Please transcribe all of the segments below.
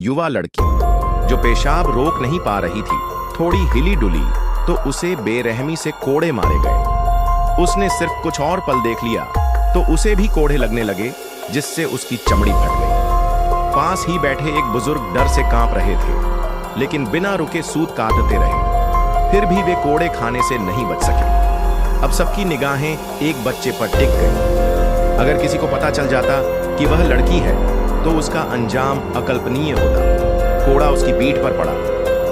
युवा लड़की जो पेशाब रोक नहीं पा रही थी थोड़ी हिली डुली तो उसे बेरहमी से कोड़े मारे गए। उसने सिर्फ कुछ और पल देख लिया तो उसे भी कोड़े लगने लगे, जिससे उसकी चमड़ी फट गई। पास ही बैठे एक बुजुर्ग डर से कांप रहे थे, लेकिन बिना रुके सूत काटते रहे। फिर भी वे कोड़े खाने से नहीं बच सके। अब सबकी निगाहें एक बच्चे पर टिक गई। अगर किसी को पता चल जाता कि वह लड़की है तो उसका अंजाम अकल्पनीय होता। कोड़ा उसकी पीठ पर पड़ा,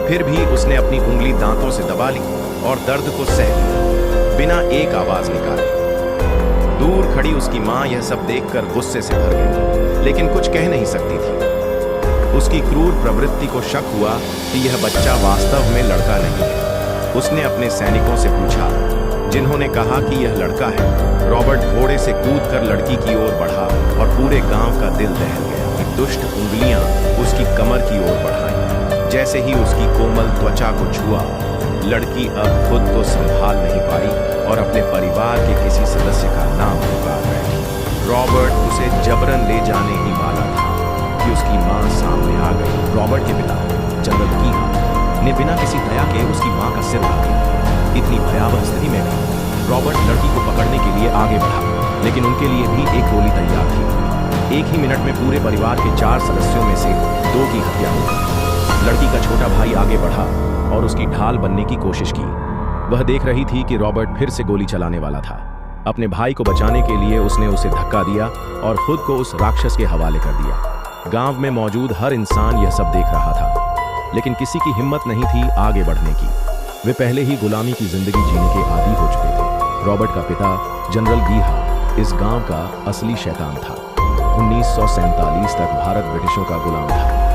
फिर भी उसने अपनी उंगली दांतों से दबा ली और दर्द को सह लिया, बिना एक आवाज निकाले। दूर खड़ी उसकी मां यह सब देखकर गुस्से से भर गई, लेकिन कुछ कह नहीं सकती थी। उसकी क्रूर प्रवृत्ति को शक हुआ कि यह बच्चा वास्तव में लड़का नहीं है। उसने अपने सैनिकों से पूछा, जिन्होंने कहा कि यह लड़का है। रॉबर्ट घोड़े से कूदकर लड़की की ओर बढ़ा और पूरे गांव का दिल दहल गया। दुष्ट उंगलियां उसकी कमर की ओर बढ़ाई। जैसे ही उसकी कोमल त्वचा को छुआ, लड़की अब खुद को संभाल नहीं पाई और अपने परिवार के किसी सदस्य का नाम पुकार बैठी। रॉबर्ट उसे जबरन ले जाने ही वाला था कि उसकी मां सामने आ गई। रॉबर्ट के पिता जनरल कीहा ने बिना किसी दया के उसकी मां का सिर उड़ा दिया। इतनी भयावह स्थिति में रॉबर्ट लड़की को पकड़ने के लिए आगे बढ़ा, लेकिन उनके लिए भी एक गोली तैयार थी। एक ही मिनट में पूरे परिवार के 4 सदस्यों में से 2 की हत्या हो गई। लड़की का छोटा भाई आगे बढ़ा और उसकी ढाल बनने की कोशिश की। वह देख रही थी कि रॉबर्ट फिर से गोली चलाने वाला था। अपने भाई को बचाने के लिए उसने उसे धक्का दिया और खुद को उस राक्षस के हवाले कर दिया। गांव में मौजूद हर इंसान यह सब देख रहा था, लेकिन किसी की हिम्मत नहीं थी आगे बढ़ने की। वे पहले ही गुलामी की जिंदगी जीने के आदी हो चुके थे। रॉबर्ट का पिता जनरल कीहा इस गांव का असली शैतान था। 1947 तक भारत ब्रिटिशों का गुलाम था।